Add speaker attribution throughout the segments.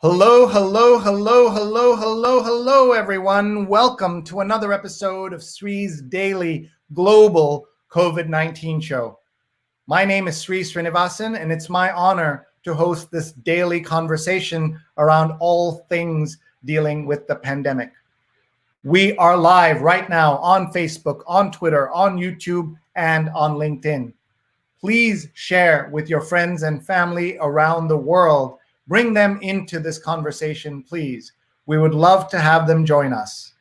Speaker 1: Hello, hello, hello, hello, hello, hello, everyone. Welcome to another episode of Sree's daily global COVID-19 show. My name is Sree Sreenivasan, and it's my honor to host this daily conversation around all things dealing with the pandemic. We are live right now on Facebook, on Twitter, on YouTube, and on LinkedIn. Please share with your friends and family around the world. Bring them into this conversation, please. We would love to have them join us.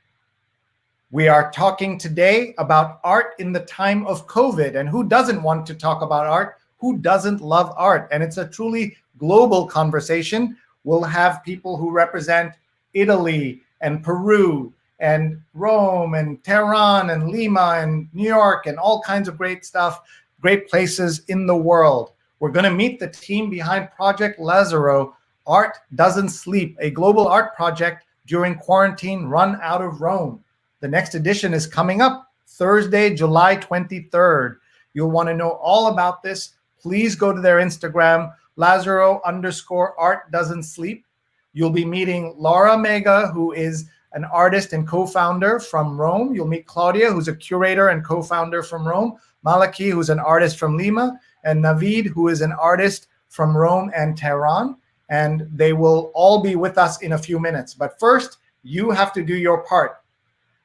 Speaker 1: We are talking today about art in the time of COVID. And who doesn't want to talk about art? Who doesn't love art? And it's a truly global conversation. We'll have people who represent Italy and Peru and Rome and Tehran and Lima and New York and all kinds of great stuff, great places in the world. We're going to meet the team behind Project Lazzaro, Art Doesn't Sleep, a global art project during quarantine run out of Rome. The next edition is coming up Thursday, July 23rd. You'll want to know all about this. Please go to their Instagram, Lazzaro_Art Doesn't Sleep. You'll be meeting Laura Mega, who is an artist and co-founder from Rome. You'll meet Claudia, who's a curator and co-founder from Rome. Malaki, who's an artist from Lima, and Navid, who is an artist from Rome and Tehran. And they will all be with us in a few minutes. But first, you have to do your part.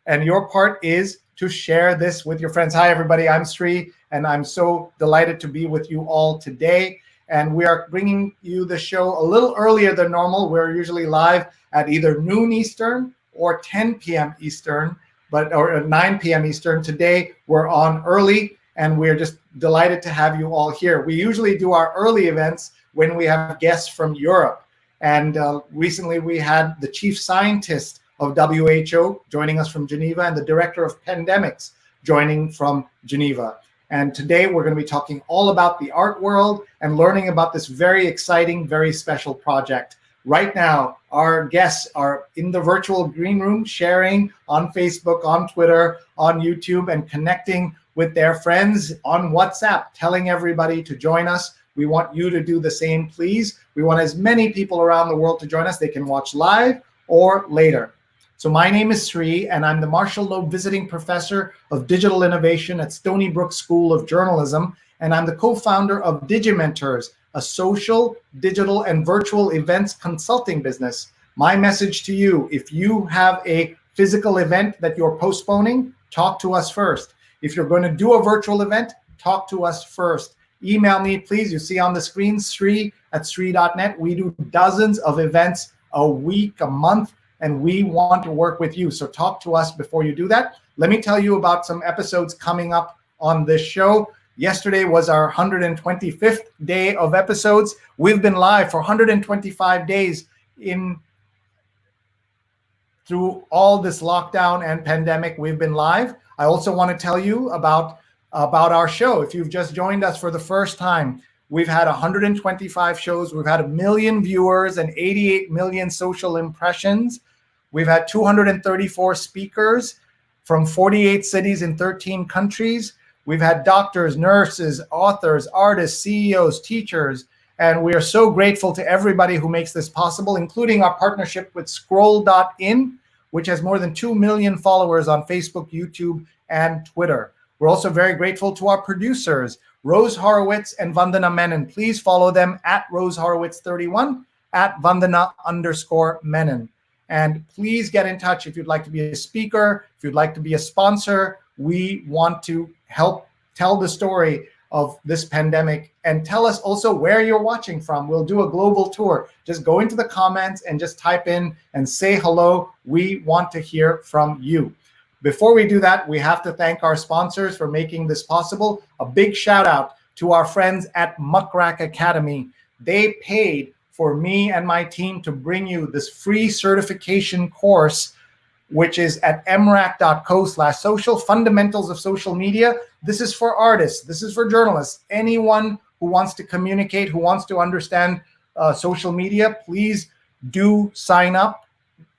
Speaker 1: And your part is to share this with your friends. Hi, everybody. I'm Sree, and I'm so delighted to be with you all today. And we are bringing you the show a little earlier than normal. We're usually live at either noon Eastern or 10 p.m. Eastern, or 9 p.m. Eastern. Today, we're on early, and we're just delighted to have you all here. We usually do our early events when we have guests from Europe. And recently we had the chief scientist of WHO joining us from Geneva and the director of pandemics joining from Geneva. And today we're going to be talking all about the art world and learning about this very exciting, very special project. Right now, our guests are in the virtual green room, sharing on Facebook, on Twitter, on YouTube, and connecting with their friends on WhatsApp, telling everybody to join us. We want you to do the same, please. We want as many people around the world to join us. They can watch live or later. So my name is Sree, and I'm the Marshall Loeb Visiting Professor of Digital Innovation at Stony Brook School of Journalism, and I'm the co-founder of Digimentors, a social, digital, and virtual events consulting business. My message to you, if you have a physical event that you're postponing, talk to us first. If you're going to do a virtual event, talk to us first. Email me, please. You see on the screen, Sree@Sree.net. We do dozens of events a week, a month, and we want to work with you. So talk to us before you do that. Let me tell you about some episodes coming up on this show. Yesterday was our 125th day of episodes. We've been live for 125 days through all this lockdown and pandemic. We've been live. I also want to tell you about our show. If you've just joined us for the first time, we've had 125 shows. We've had 1 million viewers and 88 million social impressions. We've had 234 speakers from 48 cities in 13 countries. We've had doctors, nurses, authors, artists, CEOs, teachers, and we are so grateful to everybody who makes this possible, including our partnership with Scroll.in, which has more than 2 million followers on Facebook, YouTube, and Twitter. We're also very grateful to our producers, Rose Horowitz and Vandana Menon. Please follow them at Rose Horowitz 31, at Vandana_Menon. And please get in touch if you'd like to be a speaker, if you'd like to be a sponsor. We want to help tell the story of this pandemic, and tell us also where you're watching from. We'll do a global tour. Just go into the comments and just type in and say hello. We want to hear from you. Before we do that, we have to thank our sponsors for making this possible. A big shout out to our friends at Muckrack Academy. They paid for me and my team to bring you this free certification course, which is at mrac.co/social, Fundamentals of Social Media. This is for artists. This is for journalists. Anyone who wants to communicate, who wants to understand social media, please do sign up.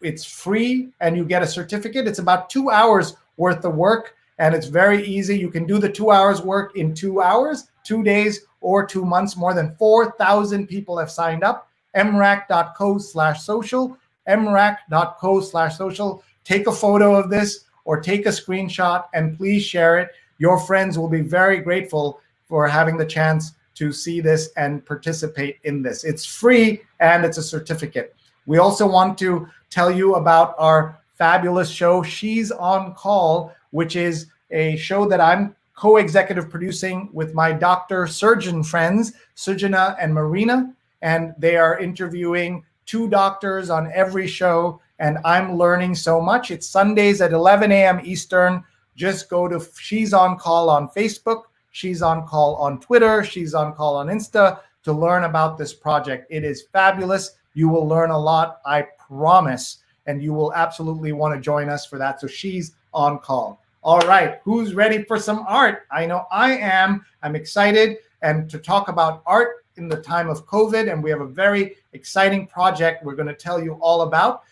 Speaker 1: It's free, and you get a certificate. It's about 2 hours worth of work, and it's very easy. You can do the 2 hours work in 2 hours, 2 days, or 2 months. More than 4,000 people have signed up, mrac.co/social, mrac.co/social. Take a photo of this or take a screenshot and please share it. Your friends will be very grateful for having the chance to see this and participate in this. It's free and it's a certificate. We also want to tell you about our fabulous show, She's on Call, which is a show that I'm co-executive producing with my doctor surgeon friends, Sujana and Marina, and they are interviewing 2 doctors on every show, and I'm learning so much. It's Sundays at 11 a.m. Eastern. Just go to She's on Call on Facebook, She's on Call on Twitter, She's on Call on Insta to learn about this project. It is fabulous. You will learn a lot, I promise, and you will absolutely want to join us for that. So She's on Call. All right, who's ready for some art? I know I am. I'm excited and to talk about art in the time of COVID, and we have a very exciting project we're going to tell you all about.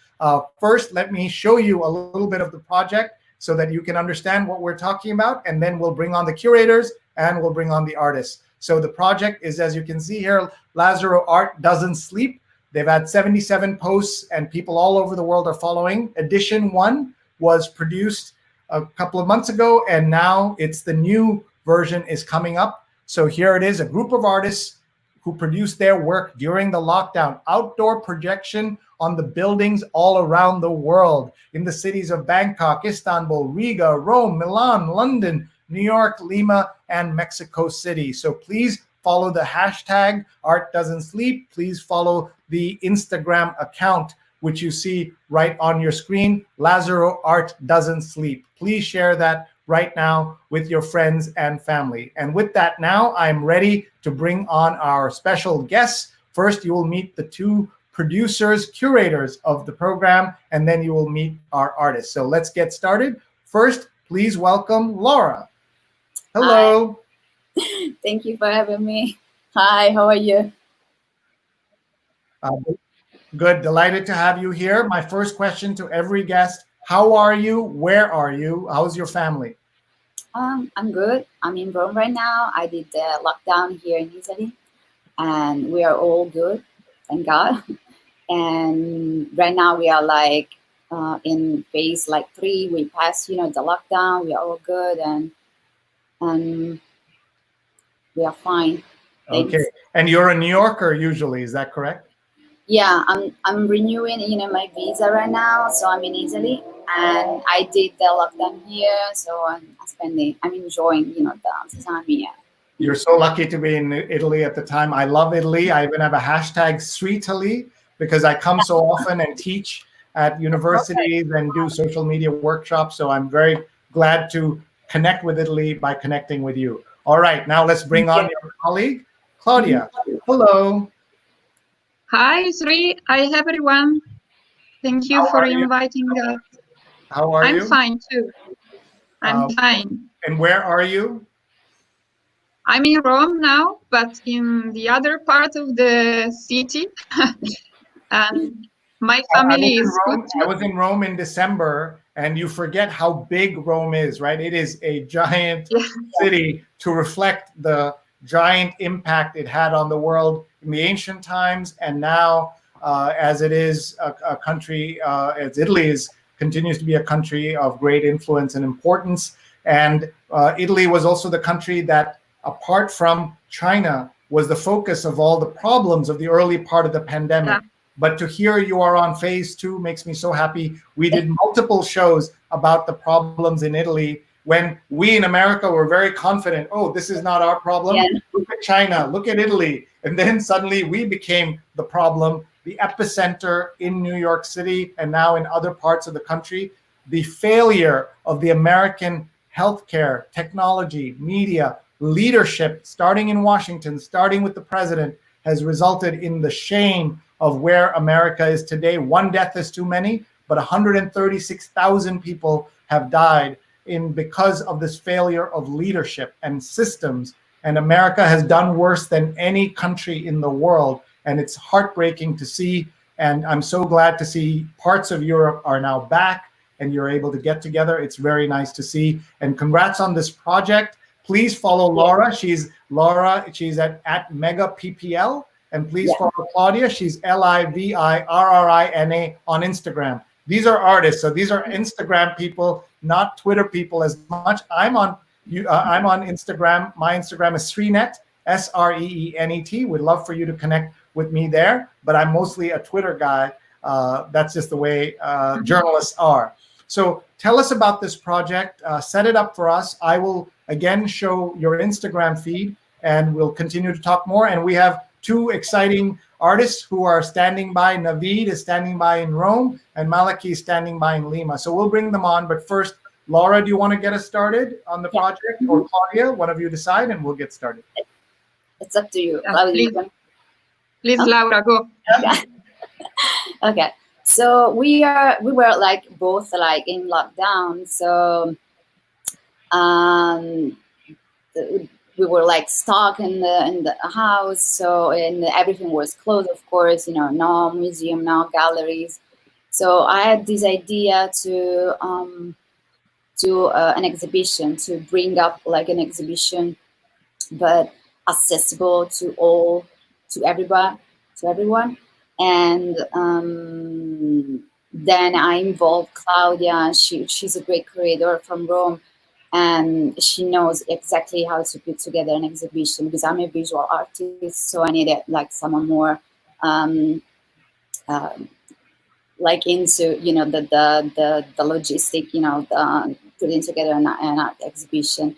Speaker 1: First, let me show you a little bit of the project so that you can understand what we're talking about, and then we'll bring on the curators and we'll bring on the artists. So the project is, as you can see here, Lazzaro Art Doesn't Sleep. They've had 77 posts and people all over the world are following. Edition 1 was produced a couple of months ago, and now it's the new version is coming up. So here it is, a group of artists who produced their work during the lockdown, outdoor projection on the buildings all around the world in the cities of Bangkok, Istanbul, Riga, Rome, Milan, London, New York, Lima, and Mexico City. So please follow the hashtag Art Doesn't Sleep. Please follow the Instagram account, which you see right on your screen, Lazzaro Art Doesn't Sleep. Please share that right now with your friends and family. And with that now, I'm ready to bring on our special guests. First, you will meet the 2 producers, curators of the program, and then you will meet our artists. So let's get started. First, please welcome Laura. Hello.
Speaker 2: Hi. Thank you for having me. Hi, how are you?
Speaker 1: Good, delighted to have you here. My first question to every guest, how are you? Where are you? How's your family?
Speaker 2: I'm good. I'm in Rome right now. I did the lockdown here in Italy, and we are all good, thank God. And right now we are like in phase like 3. We passed, the lockdown. We are all good, and we are fine. Thanks.
Speaker 1: Okay, and you're a New Yorker usually, is that correct?
Speaker 2: Yeah, I'm renewing, my visa right now, so I'm in Italy, and I did the lockdown here, so I'm enjoying, the time here.
Speaker 1: You're so lucky to be in Italy at the time. I love Italy. I even have a hashtag Sreetali because I come so often and teach at universities and do social media workshops. So I'm very glad to connect with Italy by connecting with you. All right, now let's bring on your colleague, Claudia. Hello.
Speaker 3: Hi, Sree. Hi, everyone. Thank you for inviting us.
Speaker 1: How are you?
Speaker 3: I'm fine, too. I'm fine.
Speaker 1: And where are you?
Speaker 3: I'm in Rome now, but in the other part of the city. And my family is good.
Speaker 1: I was in Rome in December, and you forget how big Rome is, right? It is a giant city to reflect the giant impact it had on the world in the ancient times, and now as it is a country, as Italy continues to be a country of great influence and importance. And Italy was also the country that, apart from China, was the focus of all the problems of the early part of the pandemic. Yeah. But to hear you are on phase 2 makes me so happy. We did multiple shows about the problems in Italy when we in America were very confident, oh, this is not our problem. Yeah. Look at China, look at Italy. And then suddenly we became the problem, the epicenter in New York City and now in other parts of the country. The failure of the American healthcare, technology, media, leadership, starting in Washington, starting with the president, has resulted in the shame of where America is today. 1 death is too many, but 136,000 people have died because of this failure of leadership and systems. And America has done worse than any country in the world. And it's heartbreaking to see. And I'm so glad to see parts of Europe are now back and you're able to get together. It's very nice to see. And congrats on this project. Please follow Laura. She's at Mega PPL. And please follow Claudia. She's Livirrina on Instagram. These are artists. So these are Instagram people, not Twitter people as much. I'm on Instagram. My Instagram is Sreenet, Sreenet. We'd love for you to connect with me there, but I'm mostly a Twitter guy. That's just the way journalists are. So tell us about this project. Set it up for us. I will again show your Instagram feed, and we'll continue to talk more. And we have two exciting artists who are standing by. Navid is standing by in Rome, and Malaki is standing by in Lima. So we'll bring them on. But first, Laura, do you want to get us started on the project? Or Claudia, one of you decide, and we'll get started.
Speaker 2: It's up to you.
Speaker 3: Please, Laura, go.
Speaker 2: Okay. Okay. So we were like both like in lockdown. So we were like stuck in the house. So everything was closed, of course. No museum, no galleries. So I had this idea to do an exhibition, to bring up like an exhibition, but accessible to everyone. And then I involved Claudia. She's a great curator from Rome, and she knows exactly how to put together an exhibition, because I'm a visual artist, so I needed like someone more like into the logistic, putting together an art exhibition.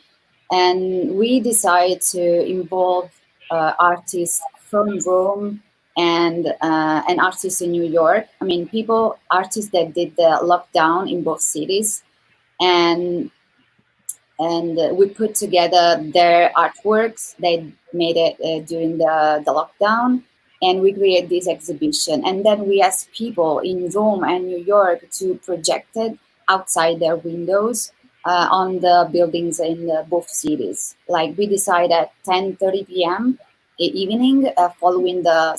Speaker 2: And we decided to involve artists from Rome and artists in New York. I mean, artists that did the lockdown in both cities, and we put together their artworks. They made it during the lockdown, and we created this exhibition. And then we asked people in Rome and New York to project it outside their windows on the buildings in both cities. Like we decided at 10:30 p.m. evening, following the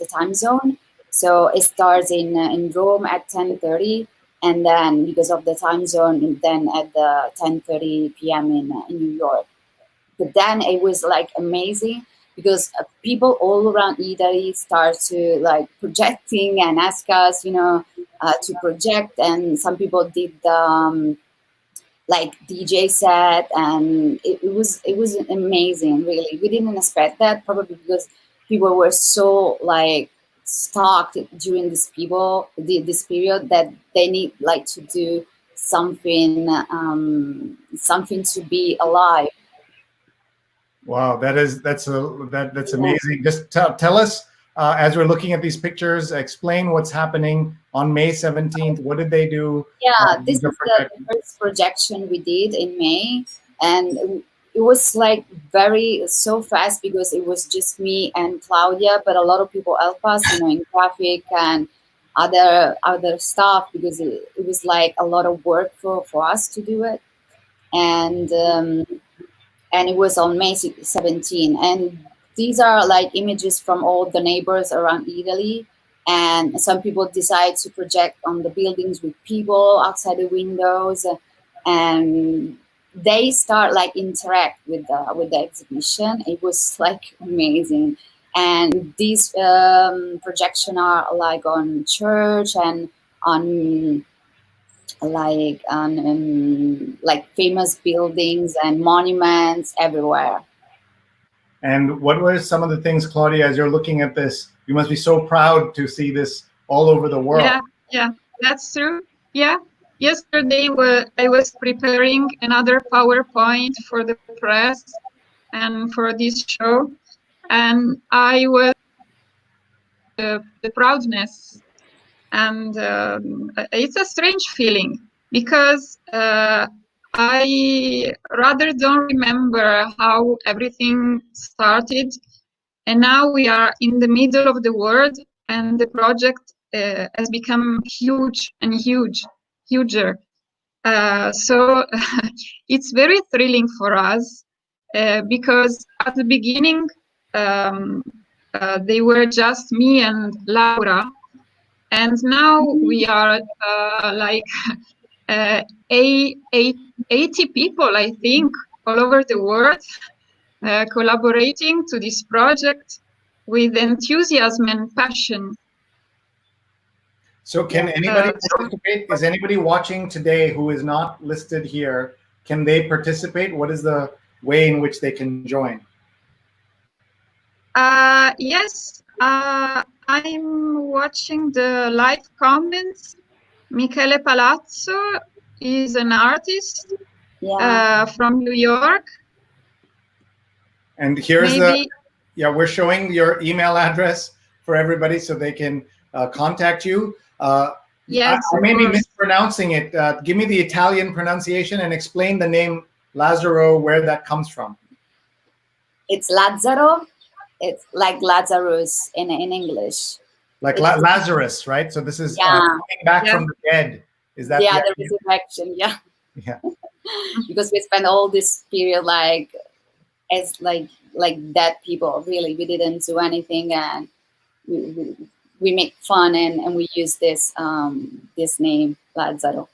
Speaker 2: time zone. So it starts in Rome at 10:30, and then because of the time zone, then at the 10:30 p.m. in New York. But then it was like amazing, because people all around Italy start to like projecting and ask us, to project. And some people did like DJ set, and it was amazing. Really, we didn't expect that, probably because people were so like stuck during this period that they need like to do something to be alive.
Speaker 1: Wow, that's amazing. Just tell us, as we're looking at these pictures, explain what's happening on May 17th. What did they do?
Speaker 2: Yeah, this is the first projection we did in May, and it was like so fast, because it was just me and Claudia, but a lot of people helped us, in graphic and other stuff, because it was like a lot of work for us to do it. And it was on May 17. And these are like images from all the neighbors around Italy. And some people decide to project on the buildings with people outside the windows. And they start like interact with the exhibition. It was like amazing. And these projections are like on church and on like famous buildings and monuments everywhere.
Speaker 1: And what were some of the things, Claudia, as you're looking at this? You must be so proud to see this all over the world.
Speaker 3: Yeah, that's true. Yeah, yesterday I was preparing another PowerPoint for the press and for this show, and I was the proudness. And it's a strange feeling, because I rather don't remember how everything started. And now we are in the middle of the world, and the project has become huge and huger. So it's very thrilling for us, because at the beginning, they were just me and Laura. And now we are like 80 people, I think, all over the world. collaborating to this project with enthusiasm and passion.
Speaker 1: So can anybody participate? Is anybody watching today who is not listed here? Can they participate? What is the way in which they can join?
Speaker 3: Yes, I'm watching the live comments. Michele Palazzo is an artist from New York.
Speaker 1: And here's we're showing your email address for everybody so they can contact you.
Speaker 3: Yes,
Speaker 1: I may be mispronouncing it. Give me the Italian pronunciation and explain the name Lazzaro, where that comes from.
Speaker 2: It's Lazzaro. It's like Lazarus in English.
Speaker 1: Like Lazarus, right? So this is coming back from the dead. Is that
Speaker 2: the resurrection? Yeah.
Speaker 1: Yeah.
Speaker 2: Because we spent all this period as dead people. Really, we didn't do anything, and we make fun and we use this this name Lazzaro.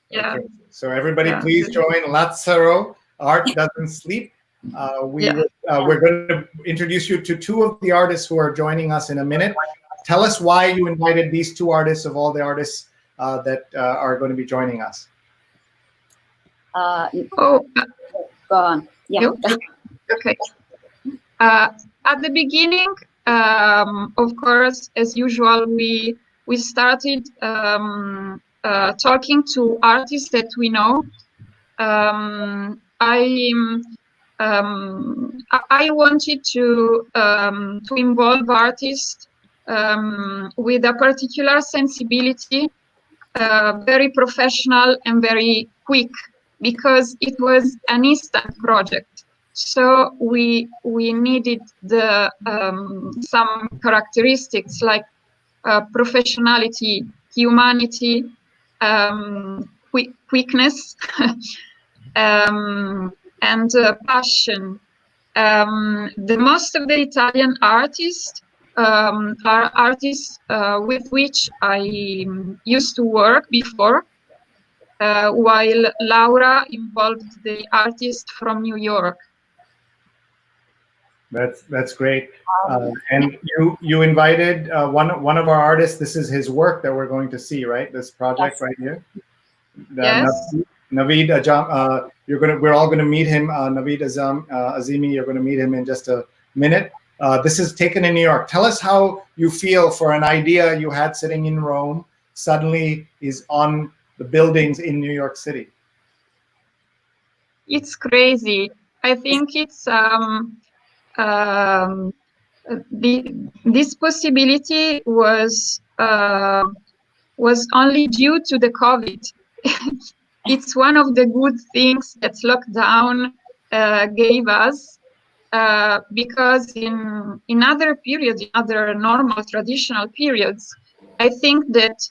Speaker 3: Yeah.
Speaker 1: Okay. So everybody, please join Lazzaro. Art doesn't sleep. We're going to introduce you to two of the artists who are joining us in a minute. Tell us why you invited these two artists of all the artists that are going to be joining us.
Speaker 2: Go on. Yeah.
Speaker 3: Okay. At the beginning, of course, as usual, we started talking to artists that we know. I wanted to involve artists with a particular sensibility, very professional and very quick, because it was an instant project. So we needed some characteristics like professionality, humanity, quickness, and passion. The most of the Italian artists are artists with which I used to work before, while Laura involved the artist from New York.
Speaker 1: That's great. And you invited one of our artists. This is his work that we're going to see, right? This project right here.
Speaker 3: Yes.
Speaker 1: Navid Azimi, we're all going to meet him. Navid Azimi, you're going to meet him in just a minute. This is taken in New York. Tell us how you feel for an idea you had sitting in Rome suddenly is on the buildings in New York City.
Speaker 3: It's crazy. I think it's this possibility was only due to the COVID. It's one of the good things that lockdown gave us, because in other periods, in other normal traditional periods, I think that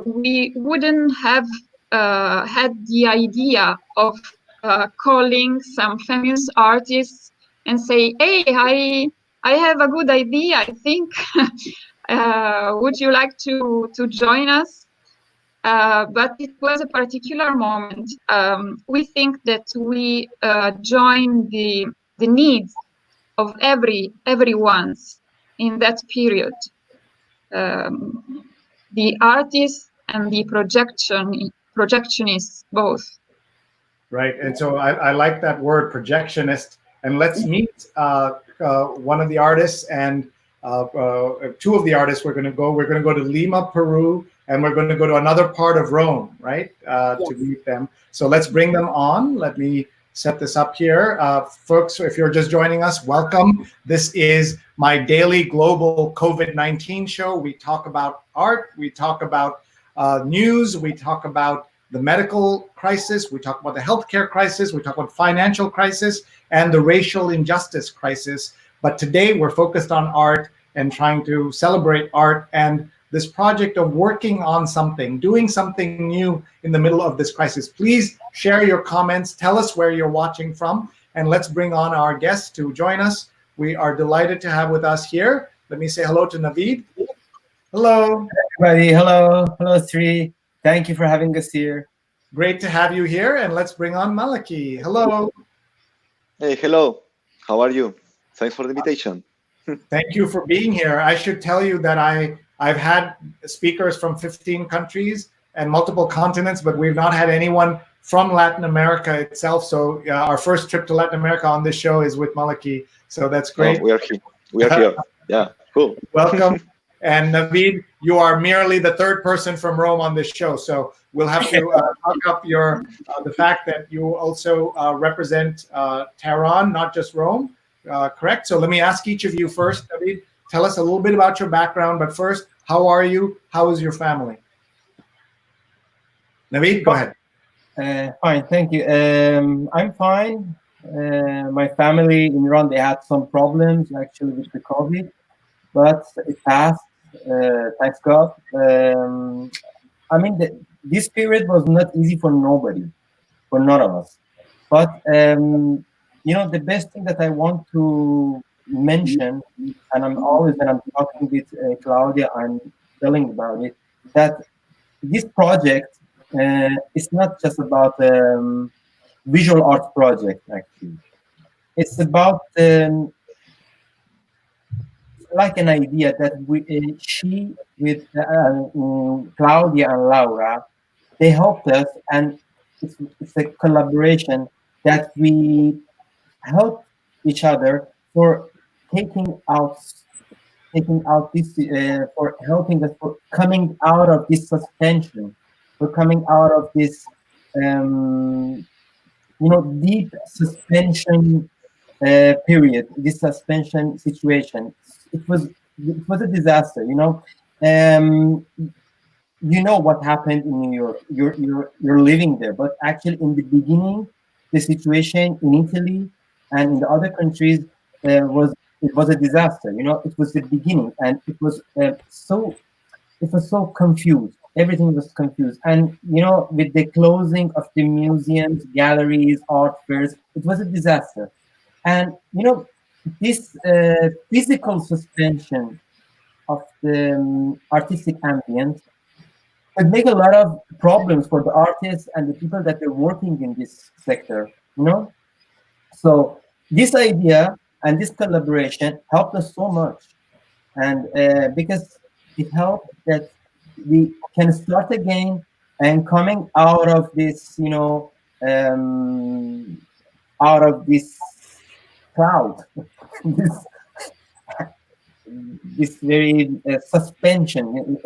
Speaker 3: we wouldn't have had the idea of calling some famous artists and say, "Hey, I have a good idea. I think would you like to join us?" But it was a particular moment. We think that we joined the needs of everyone's in that period. The artists and the projectionists both.
Speaker 1: Right, and so I like that word, projectionist. And let's meet one of the artists and two of the artists. We're going to go to Lima, Peru, and we're going to go to another part of Rome, right? To meet them. So let's bring them on. Let me set this up here. Folks, if you're just joining us, welcome. This is my daily global COVID-19 show. We talk about art, we talk about news, we talk about the medical crisis, we talk about the healthcare crisis, we talk about financial crisis, and the racial injustice crisis. But today we're focused on art and trying to celebrate art and this project of working on something, doing something new in the middle of this crisis. Please share your comments, tell us where you're watching from, and let's bring on our guests to join us. We are delighted to have with us here. Let me say hello to Navid. Hello.
Speaker 4: Everybody, hello. Hello, Sree. Thank you for having us here.
Speaker 1: Great to have you here, and let's bring on Malaki. Hello.
Speaker 5: Hey, hello. How are you? Thanks for the invitation.
Speaker 1: Thank you for being here. I should tell you that I've had speakers from 15 countries and multiple continents, but we've not had anyone from Latin America itself. So our first trip to Latin America on this show is with Malaki. So that's great.
Speaker 5: Oh, we are here. We are here. Yeah, cool.
Speaker 1: Welcome. And Navid, you are merely the third person from Rome on this show. So we'll have to talk up the fact that you also represent Tehran, not just Rome. Correct? So let me ask each of you first, Navid, tell us a little bit about your background. But first, how are you? How is your family? Navid, go ahead.
Speaker 4: Fine, thank you. I'm fine. My family in Iran, they had some problems actually with the COVID, but it passed, thanks God. I mean, this period was not easy for nobody, for none of us. But, you know, the best thing that I want to mention, and I'm always, when I'm talking with Claudia, I'm telling about it, that this project, it's not just about visual art project, actually. It's about like an idea that she with Claudia and Laura, they helped us, and it's a collaboration that we help each other for taking out this, for helping us for coming out of this suspension, for coming out of this, you know, deep suspension period, this suspension situation. It was a disaster, you know. You know what happened in New York. You're living there, but actually in the beginning, the situation in Italy and in the other countries was a disaster. You know, it was the beginning, and it was so confused. Everything was confused, and you know, with the closing of the museums, galleries, art fairs, it was a disaster. And you know, this physical suspension of the artistic ambient could make a lot of problems for the artists and the people that are working in this sector, you know? So this idea and this collaboration helped us so much. And because it helped that we can start again and coming out of this, you know, out of this cloud, this very suspension.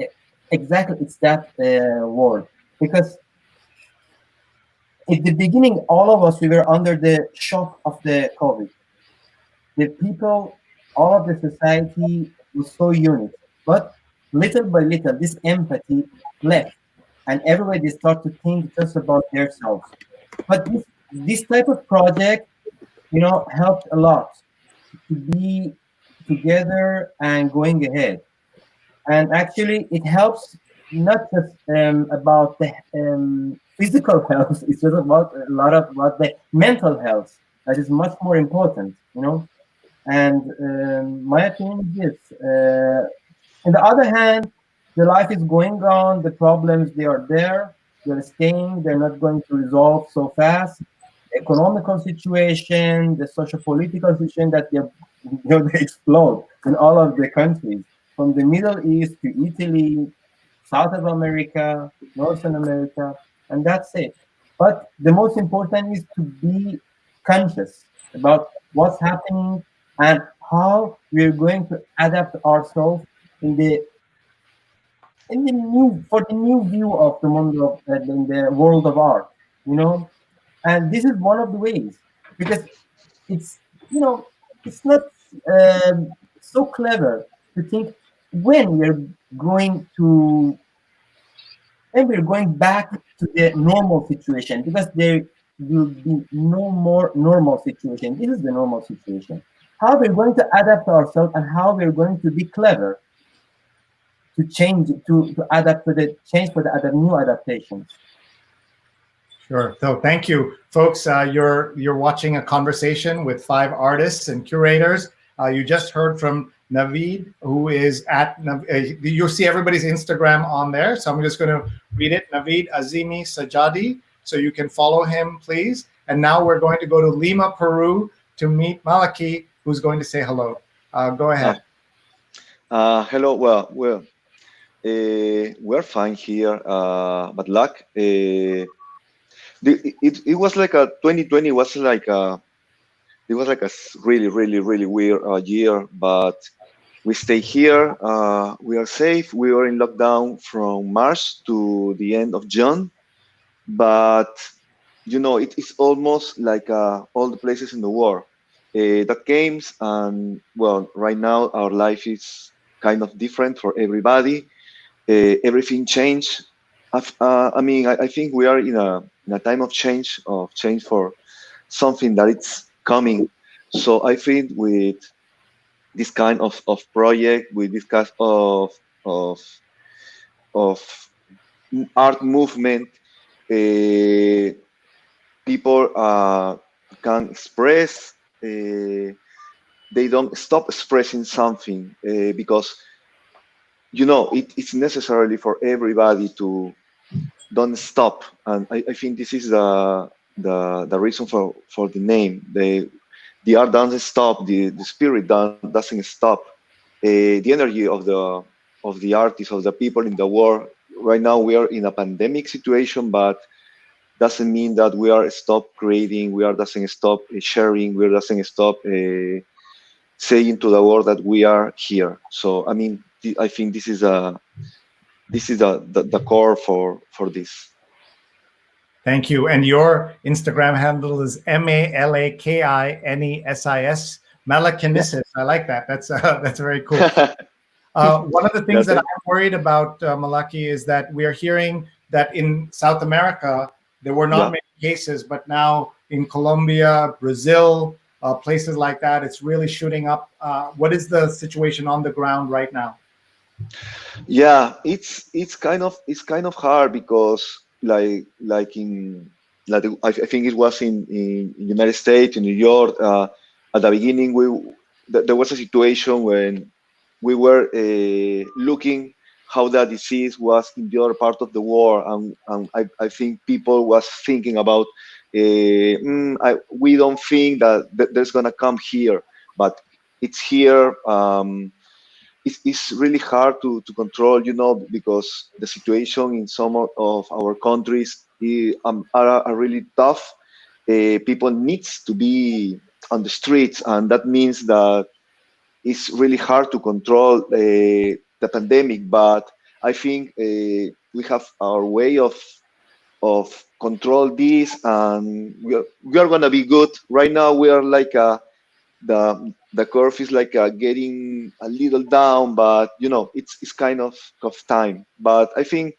Speaker 4: Exactly, it's that word. Because at the beginning, all of us, we were under the shock of the COVID. The people, all of the society was so unique. But little by little, this empathy left. And everybody start to think just about themselves. But this type of project, you know, helped a lot to be together and going ahead. And actually, it helps not just about the physical health; it's just about a lot about the mental health that is much more important, you know. And my opinion is this: on the other hand, the life is going on. The problems, they are there. They're staying. They're not going to resolve so fast. The economical situation, the social-political situation, that they, you know, they explode in all of the countries, from the Middle East to Italy, South of America, Northern America, and that's it. But the most important is to be conscious about what's happening and how we're going to adapt ourselves in the new view of the in the world of art, you know. And this is one of the ways, because it's, you know, it's not so clever to think when we're going back to the normal situation, because there will be no more normal situation. This is the normal situation. How we're going to adapt ourselves and how we're going to be clever to change, to adapt to the change for the new adaptations.
Speaker 1: Sure. So thank you, folks. You're watching a conversation with 5 artists and curators. You just heard from Navid, who is at, you'll see everybody's Instagram on there. So I'm just going to read it. Navid Azimi Sajadi. So you can follow him, please. And now we're going to go to Lima, Peru, to meet Malaki, who's going to say hello. Go ahead.
Speaker 5: Hello. Well, we're fine here, but luck. It was like a 2020 was like a it was like a really weird year, but we stay here. We are safe. We were in lockdown from March to the end of June, but it's almost like all the places in the world that games, and well, right now our life is kind of different for everybody. Everything changed. I think we are in a time of change for something that it's coming. So I think with this kind of project, with this kind of art movement, people can express. They don't stop expressing something because it's necessary for everybody to don't stop. And I think this is the reason for the name. The art doesn't stop. The spirit doesn't stop. The energy of the artists, of the people in the world. Right now we are in a pandemic situation, but doesn't mean that we are stop creating. We are doesn't stop sharing. We doesn't stop saying to the world that we are here. So I think this is the core for this.
Speaker 1: Thank you. And your Instagram handle is MALAKINESIS, Malakinesis. I like that. That's very cool. One of the things that I'm worried about, Malaki, is that we are hearing that in South America there were not many cases, but now in Colombia, Brazil, places like that, it's really shooting up. What is the situation on the ground right now?
Speaker 5: Yeah, it's kind of hard because I think it was in United States, in New York. At the beginning, there was a situation when we were looking how the disease was in the other part of the world, and I think people was thinking about we don't think that there's gonna come here, but it's here. It's really hard to control, because the situation in some of our countries are really tough. People needs to be on the streets, and that means that it's really hard to control the pandemic. But I think we have our way of control this, and we are gonna be good. Right now we are like the curve is like getting a little down, but it's kind of time. But I think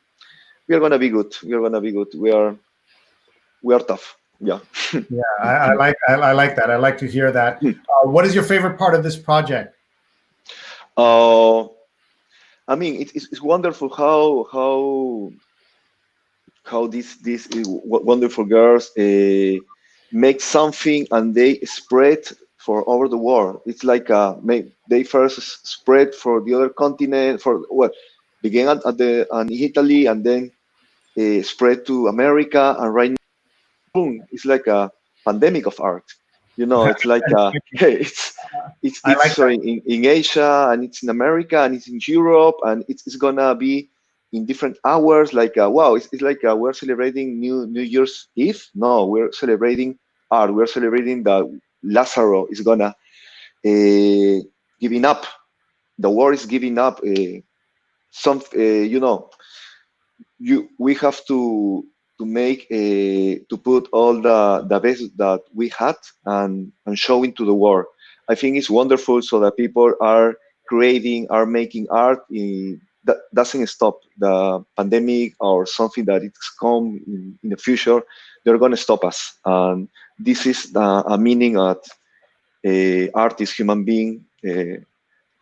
Speaker 5: we are gonna be good. We are gonna be good. We are tough. Yeah.
Speaker 1: Yeah, I like that. I like to hear that. What is your favorite part of this project?
Speaker 5: It's wonderful how these wonderful girls make something and they spread for over the world. It's like they first spread for the other continent, for what began in Italy, and then spread to America, and right now, boom, it's like a pandemic of art. It's like it's
Speaker 1: like
Speaker 5: sorry, in Asia, and it's in America, and it's in Europe, and it's gonna be in different hours. Like wow, it's like we're celebrating New Year's Eve. No, we're celebrating art. We're celebrating that Lazzaro is gonna giving up. The war is giving up. We have to make to put all the best that we had and showing to the world. I think it's wonderful, so that people are making art. That doesn't stop. The pandemic or something that it's come in the future, they're going to stop us. And this is a meaning that artists, human beings,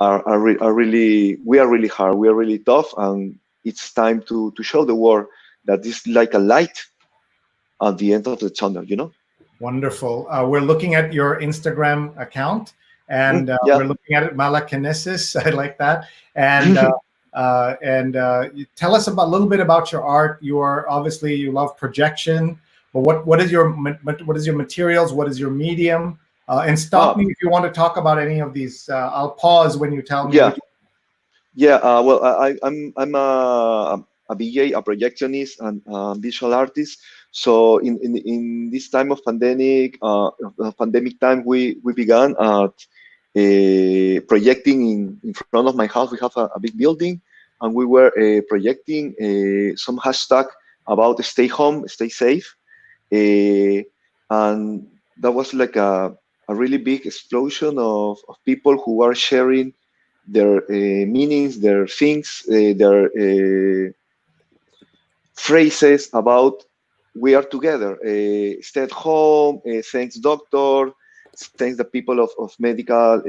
Speaker 5: are really, we are really hard, we are really tough, and it's time to show the world that this is like a light at the end of the tunnel,
Speaker 1: Wonderful. We're looking at your Instagram account, and we're looking at it, Malakinesis. I like that. And you tell us a little bit about your art. You love projection, but what is your materials? What is your medium? And stop me if you want to talk about any of these. I'll pause when you tell me.
Speaker 5: Yeah. Yeah, well, I'm a VA, a projectionist, and visual artist. So in this time of pandemic time, we began projecting in front of my house. We have a big building, and we were projecting some hashtag about stay home, stay safe, and that was like a really big explosion of people who are sharing their meanings, their things, their phrases about we are together. Stay at home, thanks doctor, thanks the people of medical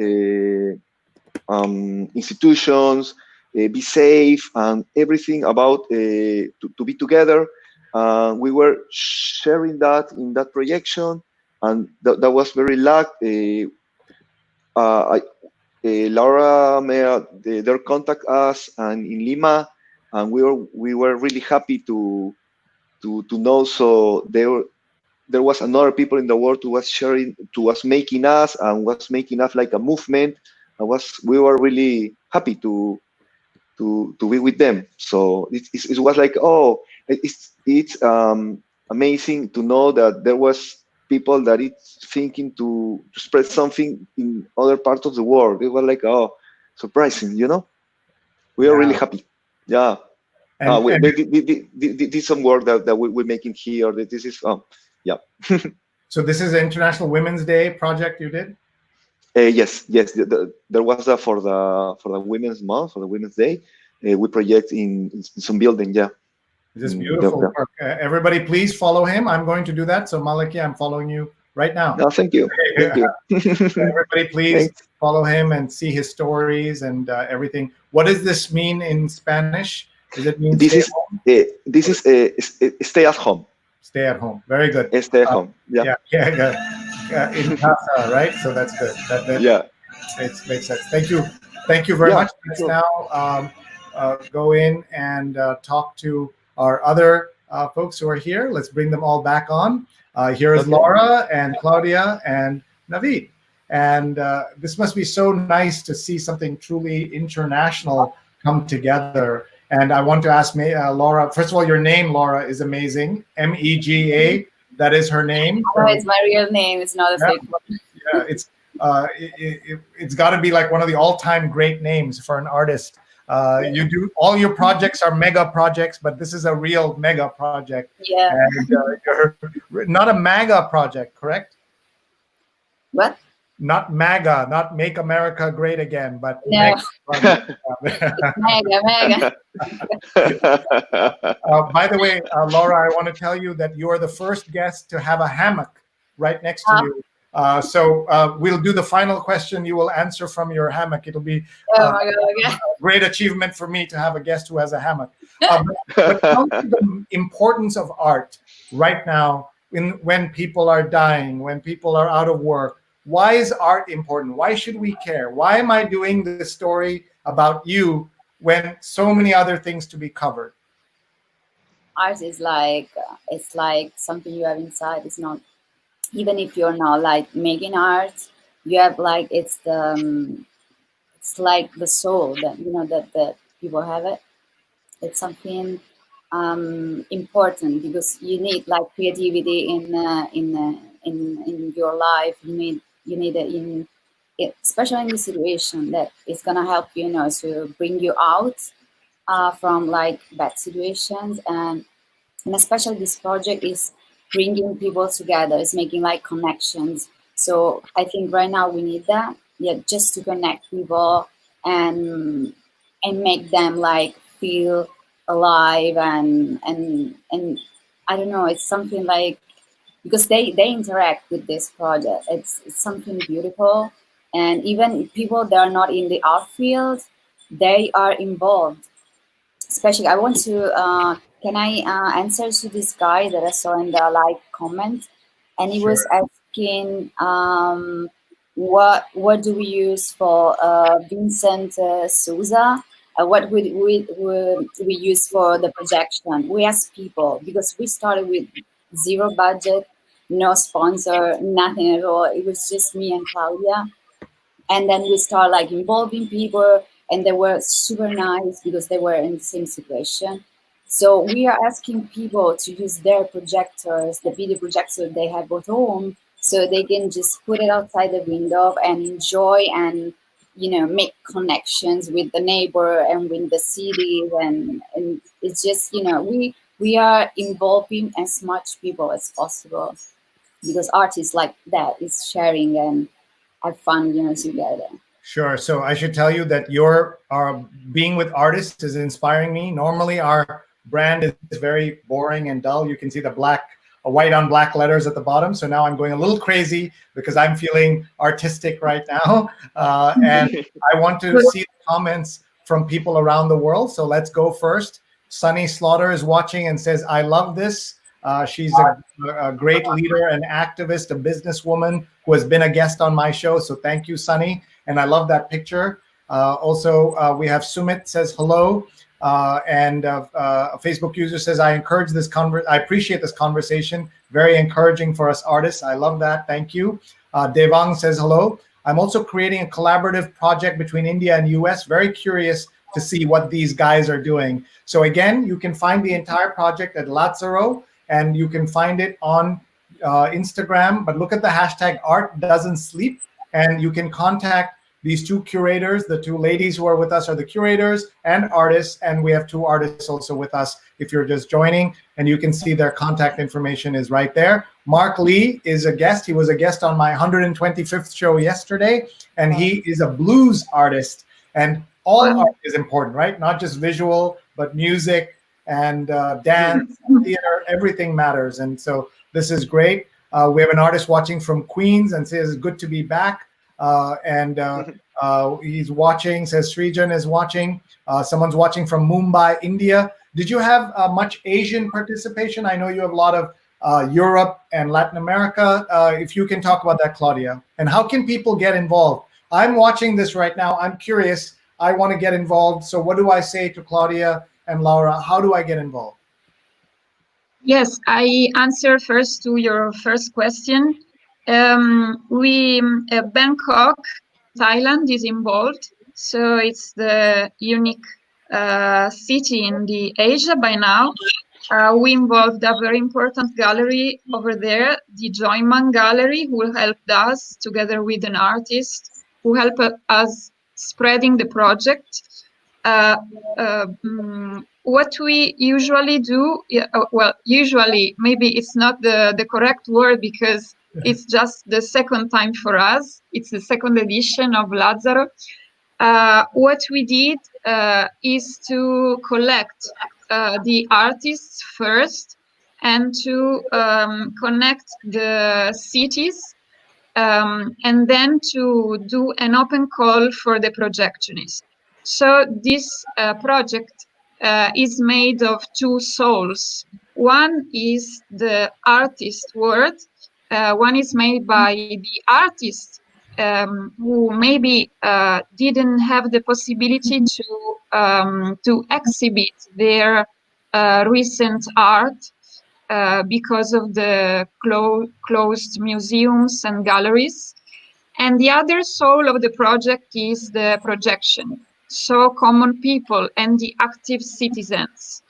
Speaker 5: institutions, be safe, and everything about to be together. We were sharing that in that projection, and that was very luck. Laura they contact us and in Lima, and we were really happy to know. So there was another people in the world who was sharing, who was making us and was making us like a movement. We were really happy to be with them. So it was like, oh, it's amazing to know that there was people that it's thinking to spread something in other parts of the world. It was like, oh, surprising, you know. We are really happy. Yeah. We did some work that we're making here. This is yeah.
Speaker 1: So this is the International Women's Day project you did?
Speaker 5: Yes. There was for the Women's Month, for the Women's Day. We project in some building. Yeah.
Speaker 1: This is beautiful work. Everybody, please follow him. I'm going to do that. So Malaki, I'm following you right now.
Speaker 5: No, thank you. Thank you.
Speaker 1: Everybody, please follow him and see his stories and everything. What does this mean in Spanish? Does it mean
Speaker 5: this is stay at home?
Speaker 1: Stay at home. Very good.
Speaker 5: Stay at home. Yeah.
Speaker 1: In casa, right? So that's good. That
Speaker 5: yeah.
Speaker 1: Makes sense. Thank you very much. Let's now go in and talk to our other folks who are here. Let's bring them all back on. Here is Laura and Claudia and Navid. And this must be so nice to see something truly international come together. And I want to ask Laura, first of all, your name, Laura, is amazing. MEGA, that is her name.
Speaker 2: Oh, it's my real name. It's not a fake one.
Speaker 1: Yeah, it's got to be like one of the all-time great names for an artist. You do all your projects are mega projects, but this is a real mega project.
Speaker 2: Yeah.
Speaker 1: And you're not a MAGA project, correct?
Speaker 2: What?
Speaker 1: Not MAGA, not Make America Great Again, but
Speaker 2: no.
Speaker 1: Mega. By the way, Laura, I want to tell you that you are the first guest to have a hammock right next to you. So we'll do the final question. You will answer from your hammock. It'll be a great achievement for me to have a guest who has a hammock. But come to the importance of art right now when people are dying, when people are out of work. Why is art important? Why should we care? Why am I doing this story about you when so many other things to be covered?
Speaker 2: Art is like, it's like something you have inside. It's not, even if you're not like making art, you have like, it's like the soul that, you know, that people have it. It's something important because you need like creativity in your life. You need it especially in this situation that it's gonna help you, you know, to bring you out from like bad situations, and especially this project is bringing people together. It's making like connections. So I think right now we need that, just to connect people and make them like feel alive and I don't know. It's something like, because they interact with this project. It's something beautiful. And even people that are not in the art field, they are involved. Especially, I want to, can I answer to this guy that I saw in the like comment? And he was asking, what do we use for Vincent Souza? What would we use for the projection? We asked people, because we started with zero budget. no sponsor, nothing at all. It was just me and Claudia. And then we start like involving people, and they were super nice because they were in the same situation. So we are asking people to use their projectors, the video projector they have at home, so they can just put it outside the window and enjoy and, you know, make connections with the neighbor and with the cities. And it's just, you know, we are involving as much people as possible, because artists like that is sharing and have fun, you know, together.
Speaker 1: Sure. So I should tell you that your being with artists is inspiring me. Normally, our brand is very boring and dull. You can see the white on black letters at the bottom. So now I'm going a little crazy because I'm feeling artistic right now. And I want to see the comments from people around the world. So let's go first. Sunny Slaughter is watching and says, I love this. She's a great leader, an activist, a businesswoman who has been a guest on my show. So thank you, Sunny. And I love that picture. Also, we have Sumit says hello. And a Facebook user says, I appreciate this conversation. Very encouraging for us artists. I love that. Thank you. Devang says hello. I'm also creating a collaborative project between India and US. Very curious to see what these guys are doing. So again, you can find the entire project at Lazzaro, and you can find it on Instagram. But look at the hashtag Art Doesn't Sleep, and you can contact these two curators. The two ladies who are with us are the curators and artists, and we have two artists also with us if you're just joining, and you can see their contact information is right there. Mark Lee is a guest. He was a guest on my 125th show yesterday, and he is a blues artist. And all art is important, right? Not just visual, but music and dance, theater, everything matters. And so this is great. We have an artist watching from Queens and says, good to be back. He's watching, says Srijan is watching. Someone's watching from Mumbai, India. Did you have much Asian participation? I know you have a lot of Europe and Latin America. If you can talk about that, Claudia. And how can people get involved? I'm watching this right now. I'm curious. I want to get involved. So what do I say to Claudia and Laura? How do I get involved?
Speaker 3: Yes, I answer first to your first question. Bangkok, Thailand is involved. So it's the unique city in the Asia by now. We involved a very important gallery over there, the Joyman Gallery, who helped us together with an artist who helped us spreading the project. What we usually do, usually, maybe it's not the correct word because it's just the second time for us. It's the second edition of Lazzaro. What we did is to collect the artists first and to connect the cities and then to do an open call for the projectionists. So this project is made of two souls. One is the artist world. One is made by the artist who maybe didn't have the possibility to exhibit their recent art because of the closed museums and galleries. And the other soul of the project is the projection. So common people and the active citizens.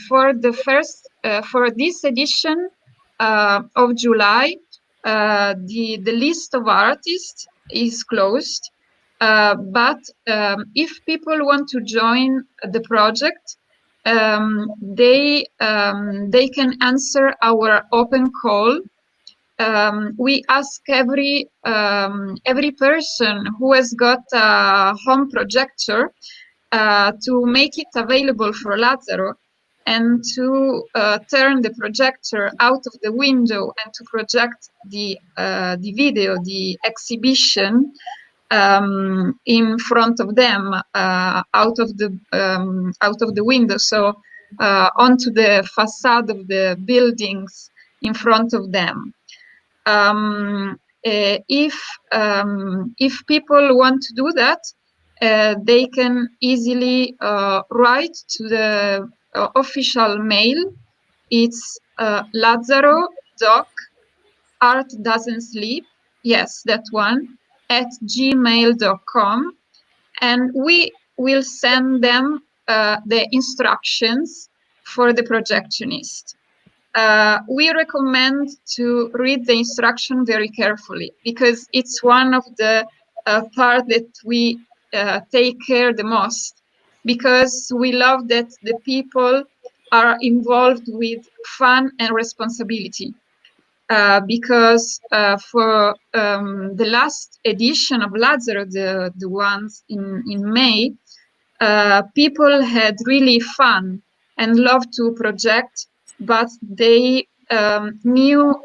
Speaker 3: For this edition of July, the list of artists is closed. But if people want to join the project, they can answer our open call. We ask every person who has got a home projector to make it available for Lazzaro and to turn the projector out of the window and to project the video, the exhibition in front of them, out of the window, so onto the facade of the buildings in front of them. If people want to do that, they can easily write to the official mail. It's Lazzaro doc art doesn't sleep, yes, that one, at gmail.com, and we will send them the instructions for the projectionist. We recommend to read the instruction very carefully, because it's one of the part that we take care the most, because we love that the people are involved with fun and responsibility. Because for the last edition of Lazzaro, the ones in May, people had really fun and loved to project, but they knew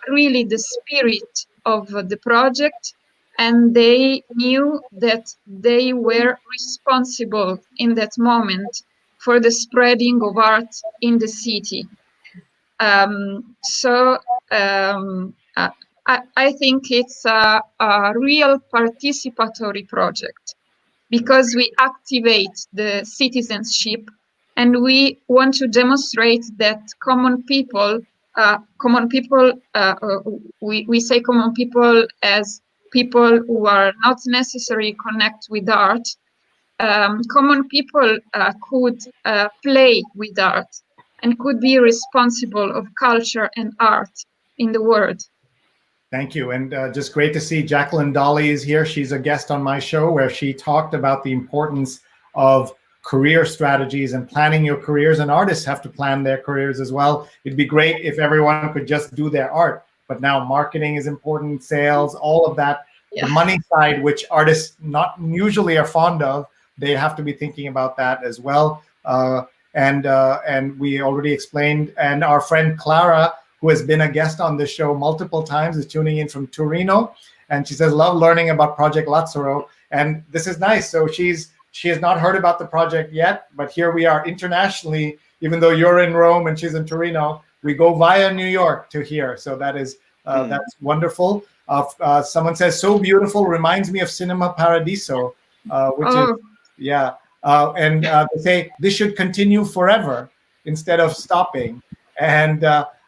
Speaker 3: really the spirit of the project, and they knew that they were responsible in that moment for the spreading of art in the city. So I think it's a real participatory project, because we activate the citizenship, and we want to demonstrate that common people, we say common people as people who are not necessarily connect with art. Common people could play with art and could be responsible of culture and art in the world.
Speaker 1: Thank you. And just great to see Jacqueline Dolly is here. She's a guest on my show where she talked about the importance of career strategies and planning your careers, and artists have to plan their careers as well. It'd be great if everyone could just do their art, but now marketing is important, sales, all of that. Yeah. The money side, which artists not usually are fond of, they have to be thinking about that as well. And we already explained, and our friend Clara, who has been a guest on this show multiple times, is tuning in from Torino, and she says, love learning about Project Lazzaro. And this is nice. So she has not heard about the project yet, but here we are internationally, even though you're in Rome and she's in Torino, we go via New York to here. So that is, that's wonderful. Someone says, so beautiful, reminds me of Cinema Paradiso, which is, yeah. They say this should continue forever instead of stopping. And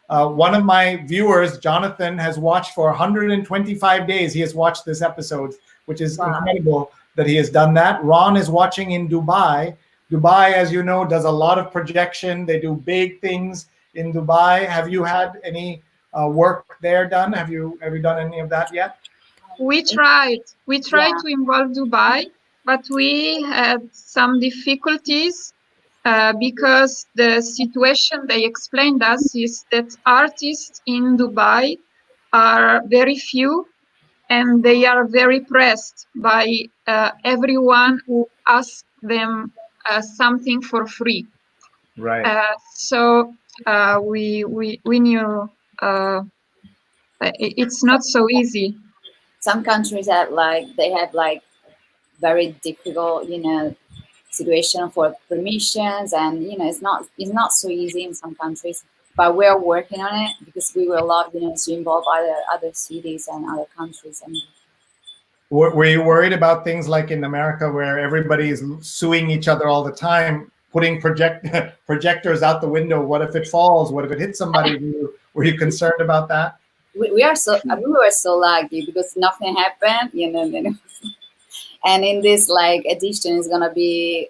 Speaker 1: one of my viewers, Jonathan, has watched for 125 days. He has watched this episode, which is incredible that he has done that. Ron is watching in Dubai. Dubai, as you know, does a lot of projection. They do big things in Dubai. Have you had any work there done? Have you done any of that yet?
Speaker 3: We tried to involve Dubai, but we had some difficulties. Because the situation they explained us is that artists in Dubai are very few, and they are very pressed by everyone who asks them something for free.
Speaker 1: Right.
Speaker 3: So we knew it's not so easy.
Speaker 2: Some countries have very difficult, situation for permissions, and it's not so easy in some countries, but we're working on it, because we will love to involve other cities and other countries. And
Speaker 1: were you worried about things like in America where everybody is suing each other all the time, putting projectors out the window? What if it falls? What if it hits somebody? Were you concerned about that?
Speaker 2: We were so lucky, because nothing happened, and in this edition is gonna be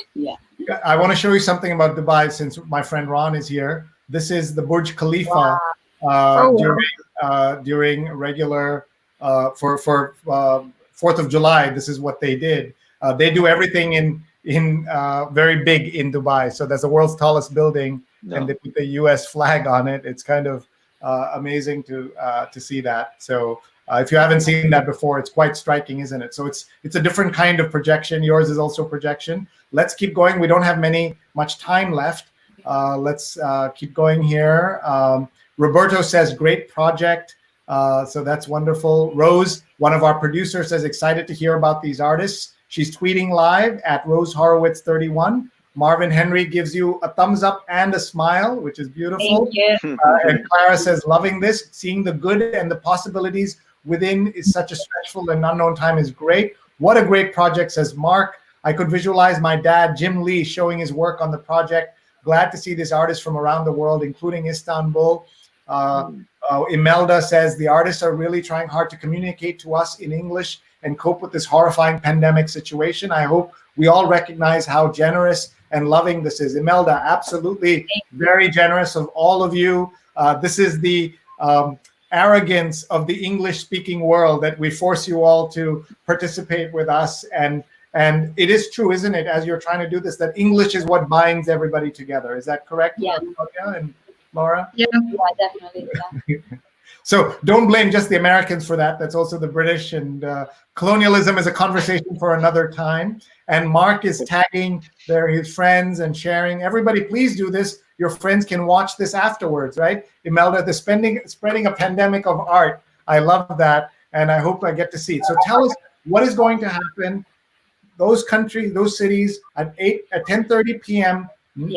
Speaker 2: yeah.
Speaker 1: I want to show you something about Dubai, since my friend Ron is here. This is the Burj Khalifa. During regular for 4th of July. This is what they did. They do everything in very big in Dubai. So there's the world's tallest building, and they put the U.S. flag on it. It's kind of amazing to see that. So. If you haven't seen that before, it's quite striking, isn't it? So it's a different kind of projection. Yours is also projection. Let's keep going. We don't have much time left. Let's keep going here. Roberto says, great project. So that's wonderful. Rose, one of our producers, says, excited to hear about these artists. She's tweeting live at Rose Horowitz 31. Marvin Henry gives you a thumbs up and a smile, which is beautiful.
Speaker 2: Thank you.
Speaker 1: And Clara says, loving this, seeing the good and the possibilities within is such a stretchful and unknown time is great. What a great project, says Mark. I could visualize my dad, Jim Lee, showing his work on the project. glad to see these artists from around the world, including Istanbul. Imelda says the artists are really trying hard to communicate to us in English and cope with this horrifying pandemic situation. I hope we all recognize how generous and loving this is. Imelda, absolutely very generous of all of you. This is the arrogance of the English-speaking world that we force you all to participate with us. And it is true, isn't it, as you're trying to do this, that English is what binds everybody together. Is that correct,
Speaker 2: Yeah.
Speaker 1: Claudia and Laura?
Speaker 3: Yeah.
Speaker 2: Yeah, definitely. Yeah.
Speaker 1: So don't blame just the Americans for that. That's also the British, and colonialism is a conversation for another time. And Mark is tagging his friends and sharing. Everybody, please do this. Your friends can watch this afterwards, right? Imelda, the spreading a pandemic of art. I love that, and I hope I get to see it. So tell us what is going to happen. Those countries, those cities at 10:30 p.m.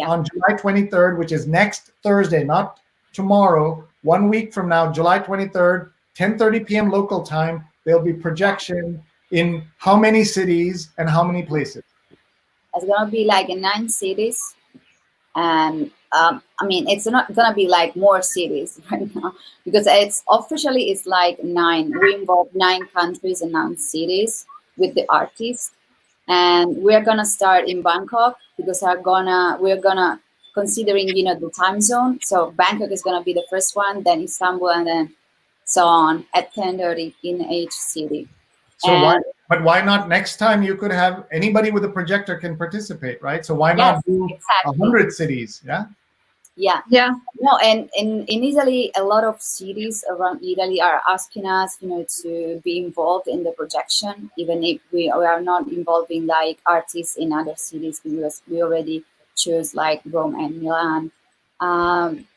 Speaker 1: on July 23rd, which is next Thursday, not tomorrow. 1 week from now, July 23rd, 10:30 p.m. local time. There'll be projection in how many cities and how many places?
Speaker 2: It's gonna be like in 9 cities, and I mean, it's not gonna be like more cities right now because it's like 9. We involve 9 countries and 9 cities with the artists, and we're gonna start in Bangkok because we're gonna considering the time zone. So Bangkok is gonna be the first one, then Istanbul, and then so on at 10:30 in each city.
Speaker 1: So why not next time? You could have anybody with a projector can participate, right? So why not do 100 cities? Yeah.
Speaker 2: Yeah. No, and in Italy, a lot of cities around Italy are asking us, to be involved in the projection, even if we are not involving like artists in other cities because we already choose like Rome and Milan.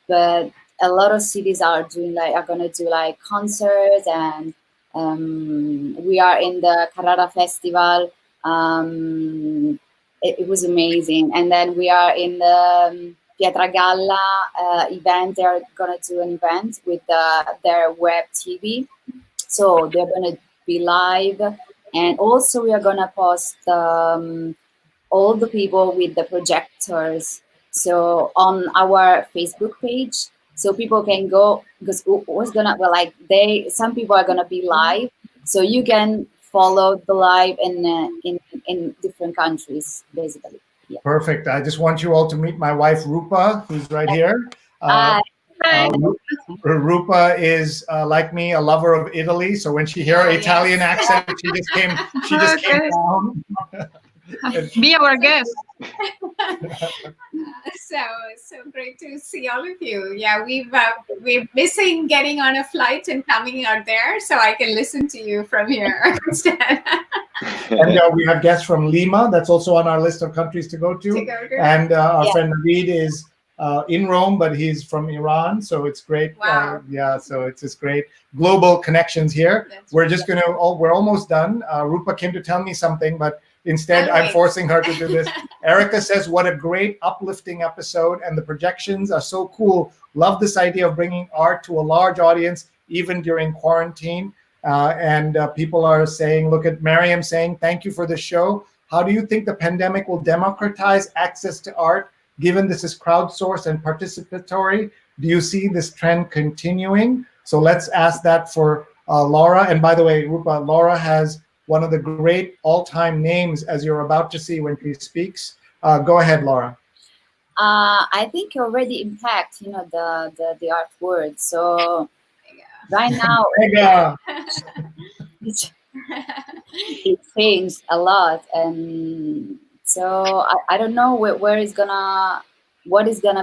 Speaker 2: But a lot of cities are gonna do like concerts, and we are in the Carrara Festival. It was amazing, and then we are in the Pietragalla event. They're gonna do an event with their web TV, so they're gonna be live, and also we are gonna post all the people with the projectors so on our Facebook page, so people can go because some people are gonna be live, so you can follow the live in different countries basically. Yeah.
Speaker 1: Perfect. I just want you all to meet my wife, Rupa, who's right here. Rupa is like me, a lover of Italy. So when she hears Italian accent, she just came down.
Speaker 3: Be our guest.
Speaker 6: So great to see all of you. Yeah, we're missing getting on a flight and coming out there, so I can listen to you from here instead.
Speaker 1: And we have guests from Lima. That's also on our list of countries to go to. And our friend Navid is in Rome, but he's from Iran, so it's great.
Speaker 6: Wow.
Speaker 1: So it's just great global connections here. We're just we're almost done. Rupa came to tell me something, but instead, I'm forcing her to do this. Erica says, what a great uplifting episode, and the projections are so cool. Love this idea of bringing art to a large audience, even during quarantine. And people are saying, look at Mariam saying, thank you for the show. How do you think the pandemic will democratize access to art, given this is crowdsourced and participatory? Do you see this trend continuing? So let's ask that for Laura. And by the way, Rupa, Laura has one of the great all-time names, as you're about to see when she speaks. Go ahead, Laura.
Speaker 2: I think you already impact, the art world. So right now, it changed a lot, and so I don't know what is gonna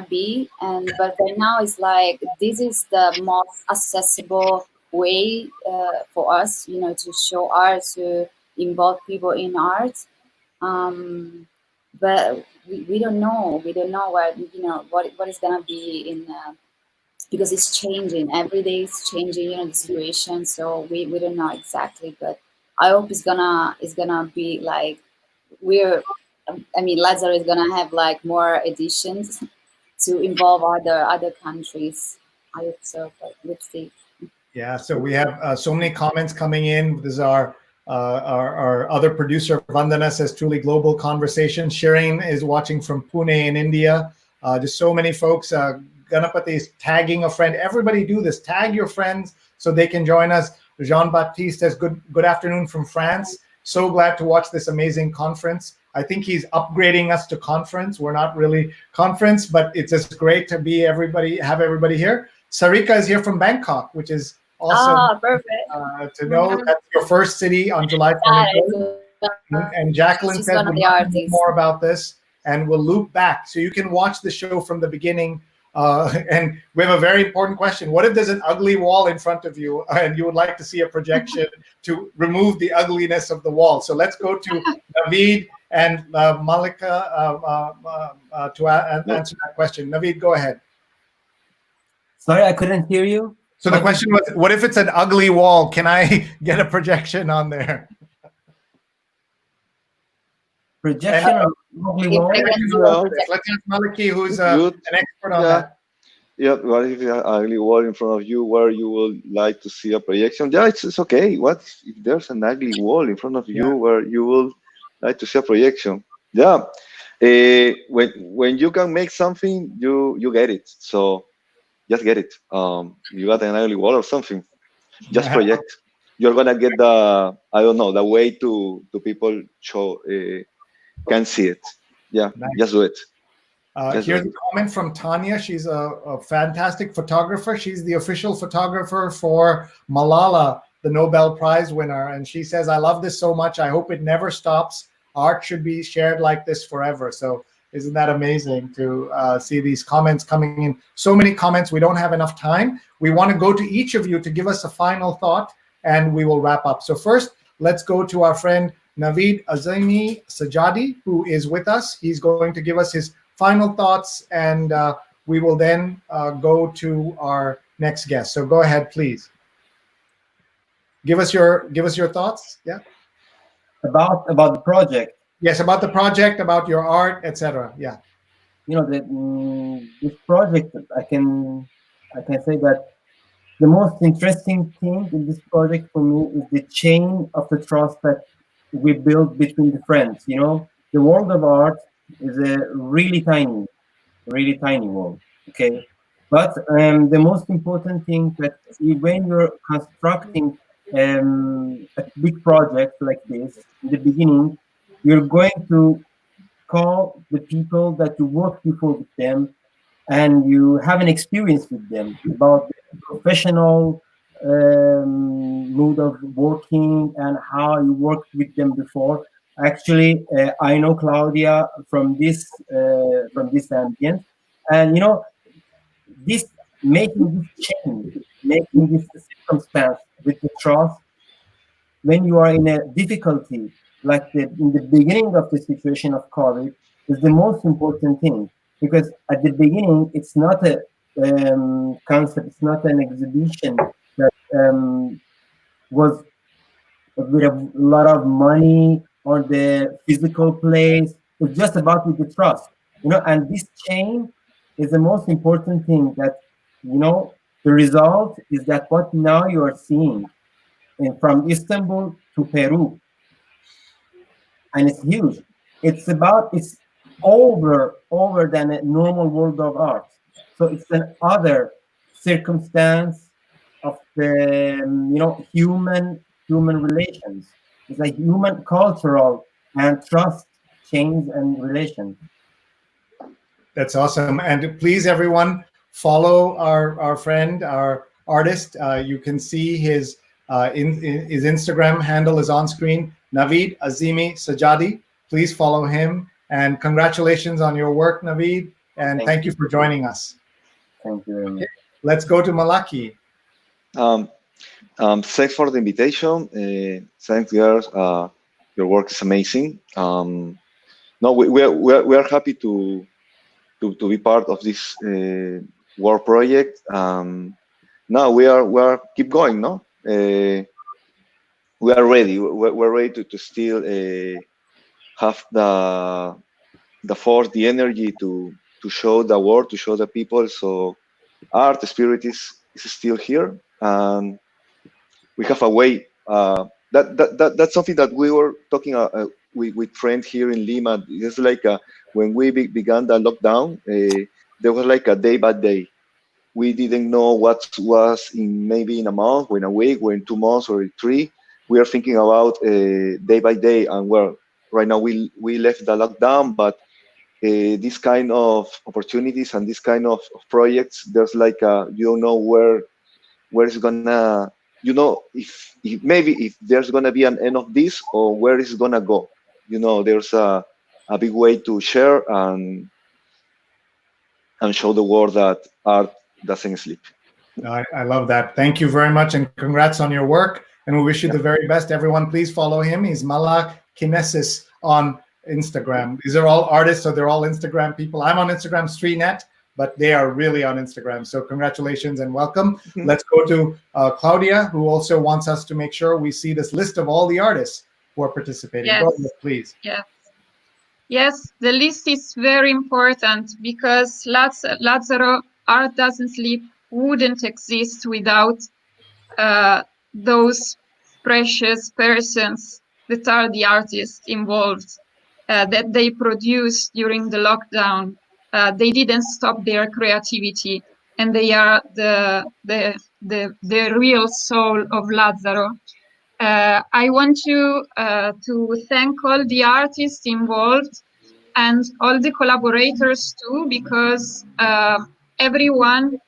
Speaker 2: be, but right now it's like this is the most accessible way for us, to show art, to involve people in art. But we don't know. We don't know what is gonna be in because it's changing every day. It's changing, the situation. So we don't know exactly. But I hope it's gonna be like Lazzaro is gonna have like more editions to involve other countries. I hope so, but let's see.
Speaker 1: Yeah, so we have so many comments coming in. This is our other producer, Vandana says, truly global conversation. Shireen is watching from Pune in India. Just so many folks. Ganapati is tagging a friend. Everybody do this. Tag your friends so they can join us. Jean-Baptiste says, good afternoon from France. So glad to watch this amazing conference. I think he's upgrading us to conference. We're not really conference, but it's just great to have everybody here. Sarika is here from Bangkok, which is awesome.
Speaker 2: Oh, perfect.
Speaker 1: To know that's your first city on July 23rd. And Jacqueline
Speaker 2: She's
Speaker 1: says
Speaker 2: one of
Speaker 1: we'll
Speaker 2: the
Speaker 1: know
Speaker 2: artists.
Speaker 1: more about this, and we'll loop back. So you can watch the show from the beginning. And we have a very important question. What if there's an ugly wall in front of you and you would like to see a projection to remove the ugliness of the wall? So let's go to Navid and Malika to answer that question. Navid, go ahead.
Speaker 4: Sorry, I couldn't hear you.
Speaker 1: So the question was, what if it's an ugly wall? Can I get a projection on there?
Speaker 4: Projection on ugly wall?
Speaker 1: Let's ask Malaki, who's an expert on that.
Speaker 5: Yeah, what if you have an ugly wall in front of you where you would like to see a projection? Yeah, it's okay. What if there's an ugly wall in front of you where you would like to see a projection? Yeah, when you can make something, you get it. So just get it. You got an ugly wall or something, just project. You're gonna get the the way to people can see it. Yeah, nice. Just do it.
Speaker 1: Here's a comment from Tanya. She's a fantastic photographer. She's the official photographer for Malala, the Nobel Prize winner. And she says, I love this so much. I hope it never stops. Art should be shared like this forever. So isn't that amazing to see these comments coming in? So many comments. We don't have enough time. We want to go to each of you to give us a final thought, and we will wrap up. So first, let's go to our friend Navid Azimi Sajadi, who is with us. He's going to give us his final thoughts, and we will then go to our next guest. So go ahead, please. Give us your thoughts. Yeah.
Speaker 4: About the project.
Speaker 1: Yes, about the project, about your art, etc. Yeah.
Speaker 4: You know, this project, I can say that the most interesting thing in this project for me is the chain of the trust that we build between the friends. You know, the world of art is a really tiny world. Okay, but the most important thing that when you're constructing a big project like this, in the beginning, you're going to call the people that you worked before with them, and you have an experience with them about the professional mood of working and how you worked with them before. Actually, I know Claudia from this ambient, and you know, this making this change, making this circumstance with the trust when you are in a difficulty, like in the beginning of the situation of COVID, is the most important thing, because at the beginning it's not a concept, it's not an exhibition that was with a lot of money on the physical place. It's just about with the trust, you know, and this chain is the most important thing. That, you know, the result is that what now you are seeing from Istanbul to Peru, and it's huge. It's over than a normal world of art. So it's an other circumstance of the human relations. It's a human cultural and trust chains and relations.
Speaker 1: That's awesome. And please, everyone, follow our friend, our artist. You can see his his Instagram handle is on screen. Navid Azimi Sajadi. Please follow him. And congratulations on your work, Navid. And thank you for joining us.
Speaker 4: Thank you very much.
Speaker 1: Let's go to Malaki.
Speaker 5: Thanks for the invitation. Thanks, girls. Your work is amazing. No, we are happy to be part of this work project. Now we are keep going. No, we are ready. We're ready to still have the force, the energy to show the world, to show the people. So art, the spirit is still here, and we have a way. That's something that we were talking with friends here in Lima. It's like when we began the lockdown, there was like a day by day. We didn't know what was in maybe in a month, or in a week, or in 2 months, or in 3. We are thinking about day by day. And well, right now we left the lockdown, but this kind of opportunities and this kind of projects, there's like you don't know where it's gonna, if maybe if there's gonna be an end of this, or where it's gonna go. There's a big way to share and show the world that art doesn't sleep.
Speaker 1: I love that. Thank you very much, and congrats on your work. And we wish you the very best. Everyone, please follow him. He's Malaki Kinesis on Instagram. These are all artists, so they're all Instagram people. I'm on Instagram, SreeNet, but they are really on Instagram. So congratulations and welcome. Let's go to Claudia, who also wants us to make sure we see this list of all the artists who are participating.
Speaker 3: Yes.
Speaker 1: Go ahead, please.
Speaker 3: Yes, the list is very important because Lazzaro Art Doesn't Sleep wouldn't exist without those precious persons that are the artists involved, that they produced during the lockdown. They didn't stop their creativity, and they are the real soul of Lazzaro. I want to thank all the artists involved and all the collaborators too, because everyone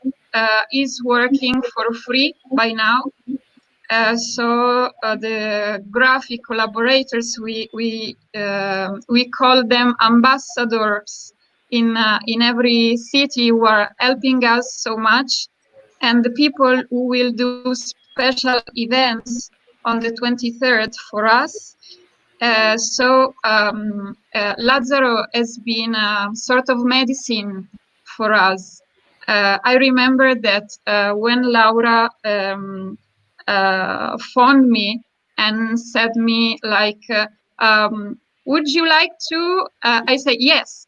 Speaker 3: is working for free by now. So the graphic collaborators, we call them ambassadors in every city, who are helping us so much, and the people who will do special events on the 23rd for us. So Lazzaro has been a sort of medicine for us. I remember that when Laura phoned me and said me like, would you like to? I said yes.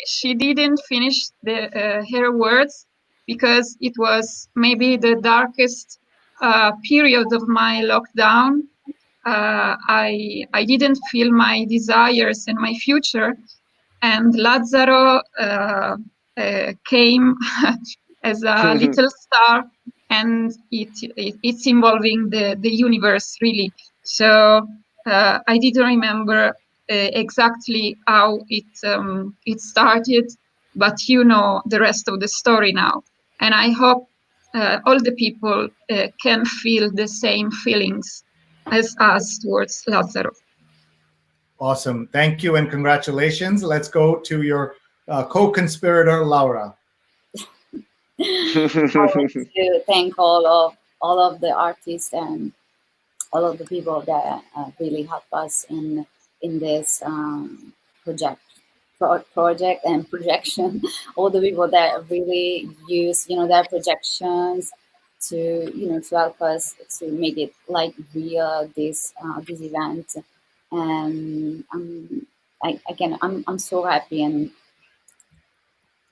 Speaker 3: She didn't finish her words because it was maybe the darkest period of my lockdown. I didn't feel my desires and my future, and Lazzaro came as a little star, and it's involving the universe really. So I didn't remember exactly how it started, but you know the rest of the story now, and I hope all the people can feel the same feelings as us towards Lazzaro.
Speaker 1: Awesome. Thank you and congratulations. Let's go to your co-conspirator, Laura.
Speaker 2: I want to thank all of the artists and all of the people that really help us in this project and projection. All the people that really use their projections to help us to make it like real this event. And I'm so happy, and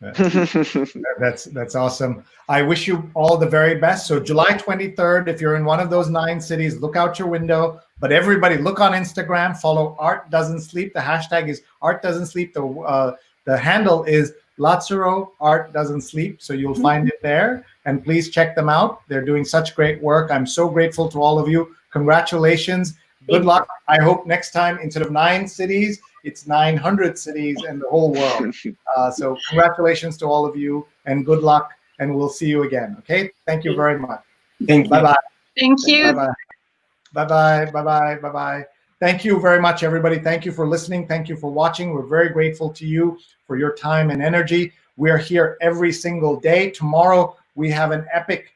Speaker 1: That's awesome. I wish you all the very best. So July 23rd, if you're in one of those 9 cities, look out your window. But everybody, look on Instagram, follow Art Doesn't Sleep. The hashtag is Art Doesn't Sleep. The handle is Lazzaro Art Doesn't Sleep. So you'll find it there. And please check them out. They're doing such great work. I'm so grateful to all of you. Congratulations. Good luck. I hope next time, instead of 9 cities, it's 900 cities and the whole world. So congratulations to all of you, and good luck, and we'll see you again. Okay? Thank you very much.
Speaker 4: Thank you.
Speaker 1: Bye-bye.
Speaker 3: Thank you.
Speaker 1: Bye-bye. Bye-bye. Bye-bye. Bye-bye. Thank you very much, everybody. Thank you for listening. Thank you for watching. We're very grateful to you for your time and energy. We are here every single day. Tomorrow, we have an epic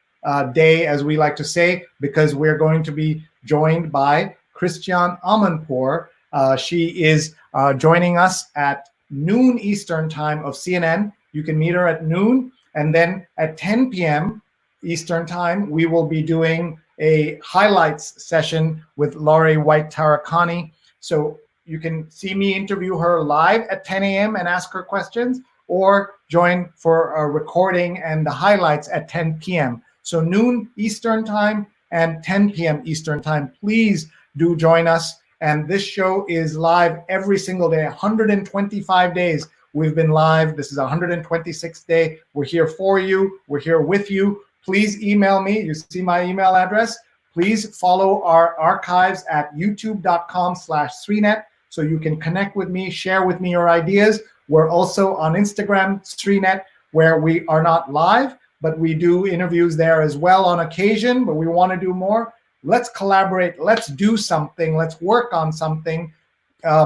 Speaker 1: day, as we like to say, because we're going to be joined by Christiane Amanpour. She is joining us at noon Eastern time of CNN. You can meet her at noon. And then at 10 p.m. Eastern time, we will be doing a highlights session with Laurie White-Tarakani. So you can see me interview her live at 10 a.m. and ask her questions, or join for a recording and the highlights at 10 p.m. So noon Eastern time and 10 p.m. Eastern time. Please do join us. And this show is live every single day, 125 days. We've been live. This is 126th day. We're here for you. We're here with you. Please email me. You see my email address. Please follow our archives at youtube.com/Sreenet so you can connect with me, share with me your ideas. We're also on Instagram, Sreenet, where we are not live, but we do interviews there as well on occasion, but we want to do more. Let's collaborate. Let's do something. Let's work on something.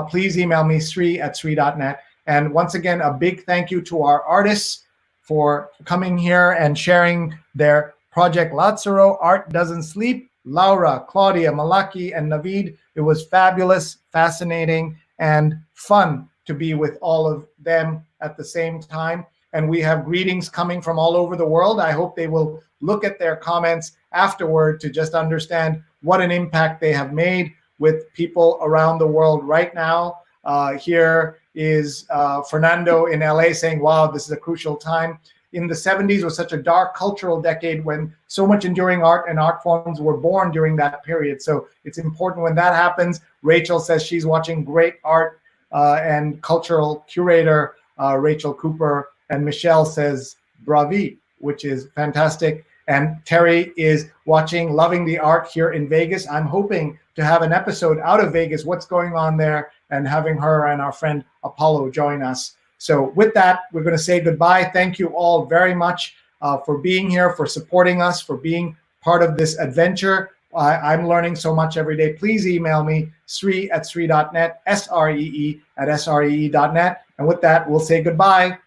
Speaker 1: Please email me, sree@sree.net. And once again, a big thank you to our artists for coming here and sharing their Project Lazzaro, Art Doesn't Sleep. Laura, Claudia, Malaki, and Navid. It was fabulous, fascinating, and fun to be with all of them at the same time. And we have greetings coming from all over the world. I hope they will look at their comments afterward to just understand what an impact they have made with people around the world right now. Here is Fernando in LA saying, wow, this is a crucial time. In the 70s was such a dark cultural decade when so much enduring art and art forms were born during that period. So it's important when that happens. Rachel says she's watching great art and cultural curator Rachel Cooper. And Michelle says bravi, which is fantastic. And Terry is watching, loving the art here in Vegas. I'm hoping to have an episode out of Vegas, what's going on there, and having her and our friend Apollo join us. So with that, we're going to say goodbye. Thank you all very much for being here, for supporting us, for being part of this adventure. I'm learning so much every day. Please email me, sree@sree.net, SREE@sree.net. And with that, we'll say goodbye.